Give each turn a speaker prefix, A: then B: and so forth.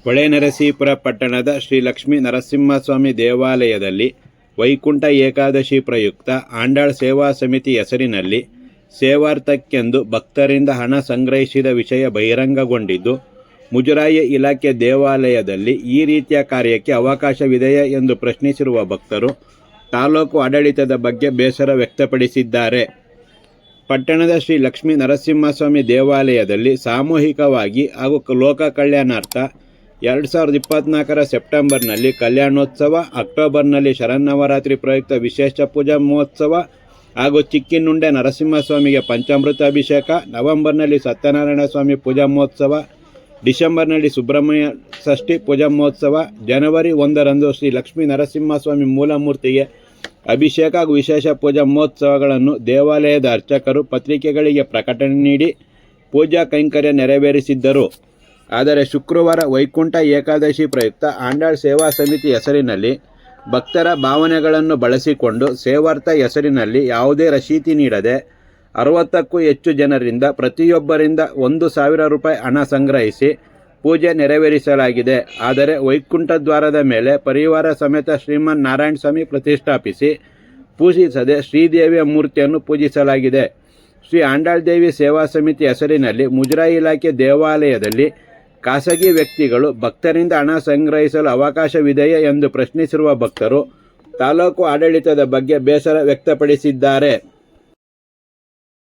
A: ಹೊಳೆನರಸೀಪುರ ಪಟ್ಟಣದ ಶ್ರೀ ಲಕ್ಷ್ಮೀ ನರಸಿಂಹಸ್ವಾಮಿ ದೇವಾಲಯದಲ್ಲಿ ವೈಕುಂಠ ಏಕಾದಶಿ ಪ್ರಯುಕ್ತ ಆಂಡಾಳ್ ಸೇವಾ ಸಮಿತಿ ಹೆಸರಿನಲ್ಲಿ ಸೇವಾರ್ಥಕ್ಕೆಂದು ಭಕ್ತರಿಂದ ಹಣ ಸಂಗ್ರಹಿಸಿದ ವಿಷಯ ಬಹಿರಂಗಗೊಂಡಿದ್ದು, ಮುಜರಾಯಿ ಇಲಾಖೆ ದೇವಾಲಯದಲ್ಲಿ ಈ ರೀತಿಯ ಕಾರ್ಯಕ್ಕೆ ಅವಕಾಶವಿದೆಯೇ ಎಂದು ಪ್ರಶ್ನಿಸಿರುವ ಭಕ್ತರು ತಾಲೂಕು ಆಡಳಿತದ ಬಗ್ಗೆ ಬೇಸರ ವ್ಯಕ್ತಪಡಿಸಿದ್ದಾರೆ. ಪಟ್ಟಣದ ಶ್ರೀ ಲಕ್ಷ್ಮೀ ನರಸಿಂಹಸ್ವಾಮಿ ದೇವಾಲಯದಲ್ಲಿ ಸಾಮೂಹಿಕವಾಗಿ ಹಾಗೂ ಲೋಕ ಕಲ್ಯಾಣಾರ್ಥ 2024 ಸೆಪ್ಟೆಂಬರ್ನಲ್ಲಿ ಕಲ್ಯಾಣೋತ್ಸವ, ಅಕ್ಟೋಬರ್ನಲ್ಲಿ ಶರನ್ನವರಾತ್ರಿ ಪ್ರಯುಕ್ತ ವಿಶೇಷ ಪೂಜಾ ಮಹೋತ್ಸವ ಹಾಗೂ ಚಿಕ್ಕಿನುಂಡೆ ನರಸಿಂಹಸ್ವಾಮಿಗೆ ಪಂಚಾಮೃತ ಅಭಿಷೇಕ, ನವೆಂಬರ್ನಲ್ಲಿ ಸತ್ಯನಾರಾಯಣ ಸ್ವಾಮಿ ಪೂಜಾ ಮಹೋತ್ಸವ, ಡಿಸೆಂಬರ್ನಲ್ಲಿ ಸುಬ್ರಹ್ಮಣ್ಯ ಷಷ್ಠಿ ಪೂಜಾ ಮಹೋತ್ಸವ, ಜನವರಿ 1ರಂದು ಶ್ರೀ ಲಕ್ಷ್ಮೀ ನರಸಿಂಹಸ್ವಾಮಿ ಮೂಲಮೂರ್ತಿಗೆ ಅಭಿಷೇಕ ಹಾಗೂ ವಿಶೇಷ ಪೂಜಾ ಮಹೋತ್ಸವಗಳನ್ನು ದೇವಾಲಯದ ಅರ್ಚಕರು ಪತ್ರಿಕೆಗಳಿಗೆ ಪ್ರಕಟಣೆ ನೀಡಿ ಪೂಜಾ ಕೈಂಕರ್ಯ ನೆರವೇರಿಸಿದ್ದರು. ಆದರೆ ಶುಕ್ರವಾರ ವೈಕುಂಠ ಏಕಾದಶಿ ಪ್ರಯುಕ್ತ ಆಂಡಾಳ್ ಸೇವಾ ಸಮಿತಿ ಹೆಸರಿನಲ್ಲಿ ಭಕ್ತರ ಭಾವನೆಗಳನ್ನು ಬಳಸಿಕೊಂಡು ಸೇವಾರ್ಥ ಹೆಸರಿನಲ್ಲಿ ಯಾವುದೇ ರಶೀತಿ ನೀಡದೆ 60ಕ್ಕೂ ಹೆಚ್ಚು ಜನರಿಂದ ಪ್ರತಿಯೊಬ್ಬರಿಂದ 1,000 ರೂಪಾಯಿ ಹಣ ಸಂಗ್ರಹಿಸಿ ಪೂಜೆ ನೆರವೇರಿಸಲಾಗಿದೆ. ಆದರೆ ವೈಕುಂಠ ದ್ವಾರದ ಮೇಲೆ ಪರಿವಾರ ಸಮೇತ ಶ್ರೀಮನ್ ನಾರಾಯಣ ಸ್ವಾಮಿ ಪ್ರತಿಷ್ಠಾಪಿಸಿ ಪೂಜಿಸದೆ ಶ್ರೀದೇವಿಯ ಮೂರ್ತಿಯನ್ನು ಪೂಜಿಸಲಾಗಿದೆ. ಶ್ರೀ ಆಂಡಾಳ್ ದೇವಿ ಸೇವಾ ಸಮಿತಿ ಹೆಸರಿನಲ್ಲಿ ಮುಜರಾಯಿ ಇಲಾಖೆ ದೇವಾಲಯದಲ್ಲಿ ಖಾಸಗಿ ವ್ಯಕ್ತಿಗಳು ಭಕ್ತರಿಂದ ಹಣ ಸಂಗ್ರಹಿಸಲು ಅವಕಾಶವಿದೆಯೇ ಎಂದು ಪ್ರಶ್ನಿಸಿರುವ ಭಕ್ತರು ತಾಲೂಕು ಆಡಳಿತದ ಬಗ್ಗೆ ಬೇಸರ ವ್ಯಕ್ತಪಡಿಸಿದ್ದಾರೆ.